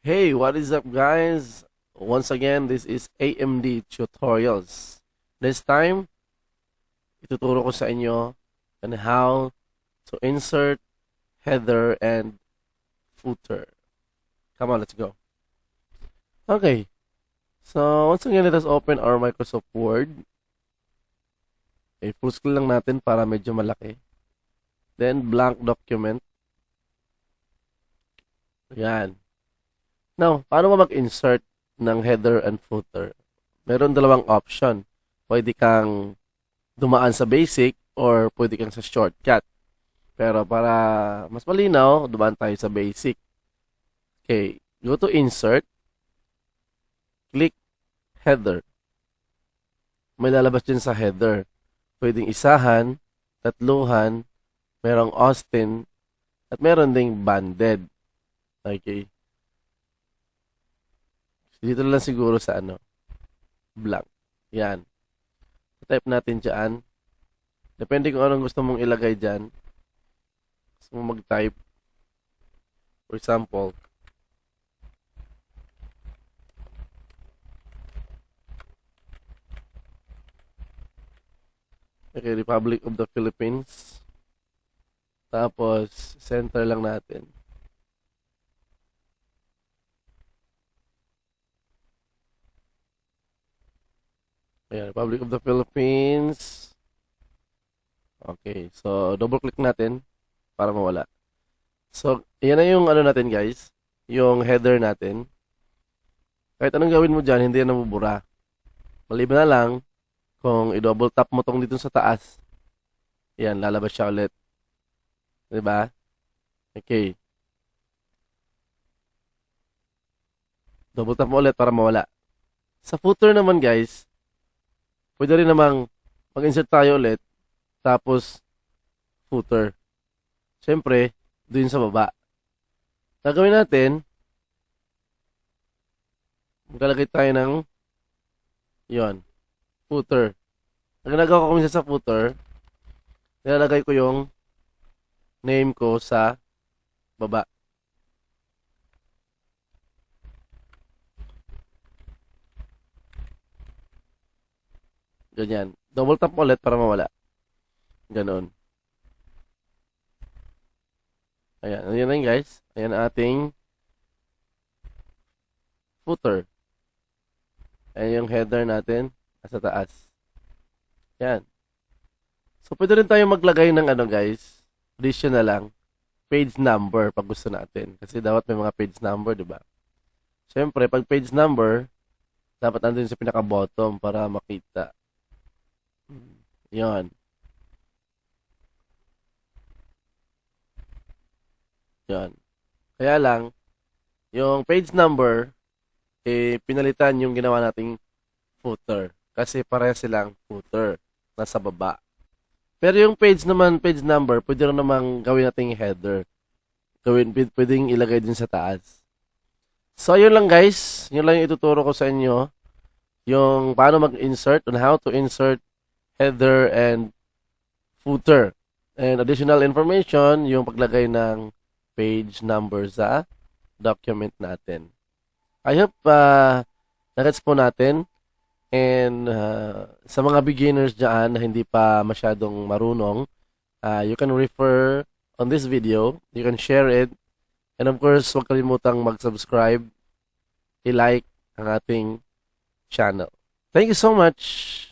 Hey, what is up guys? Once again, this is AMD Tutorials. This time, ituturo ko sa inyo on how to insert header and footer. Come on, let's go. Okay, so once again, let us open our Microsoft Word. Okay, full screen lang natin para medyo malaki. Then, blank document. Ayan. Now, paano ba mag-insert ng header and footer? Meron dalawang option. Pwede kang dumaan sa basic or pwede kang sa shortcut. Pero para mas malinaw, dumaan tayo sa basic. Okay, go to insert. Click header. May lalabas din sa header. Pwedeng isahan, tatluhan, merong Austin, at meron ding banded. Okay. Dito lang siguro sa blank. Yan. Type natin dyan. Depende kung anong gusto mong ilagay dyan. Gusto mong mag-type. For example, okay, Republic of the Philippines. Tapos, center lang natin. Ayan, Republic of the Philippines. Okay, so double click natin para mawala. So, yan na yung natin guys, yung header natin. Kahit anong gawin mo dyan, hindi yan nabubura. Maliban na lang kung i-double tap mo tong dito sa taas. Yan, lalabas siya ulit. Diba? Okay. Double tap mo ulit para mawala. Sa footer naman guys, pwede rin namang mag-insert tayo ulit, tapos footer. Siyempre, doon sa baba. Gagawin natin, maglalagay tayo ng footer. Ang ginagawa ko minsan sa footer, nilalagay ko yung name ko sa baba. Ganyan. Double tap ulit para mawala. Ganon. Ayan. Ayan na yun guys. Ayan ang ating footer. Ayan yung header natin. Nasa taas. Ayan. So, pwede rin tayo maglagay ng guys. Additional lang. Page number pag gusto natin. Kasi dapat may mga page number, diba? Siyempre, pag page number, dapat nandun sa pinaka-bottom para makita. Yan. Yan. Kaya lang, yung page number, pinalitan yung ginawa nating footer. Kasi pareha silang footer. Nasa baba. Pero yung page number, pwede rin namang gawin nating header. Pwedeng ilagay din sa taas. So, yun lang guys. Yun lang yung ituturo ko sa inyo. Yung paano mag-insert, on how to insert header and footer. And additional information, yung paglagay ng page number sa document natin. I hope na-gets po natin. And sa mga beginners dyan na hindi pa masyadong marunong, you can refer on this video. You can share it. And of course, huwag kalimutang mag-subscribe, i-like ang ating channel. Thank you so much!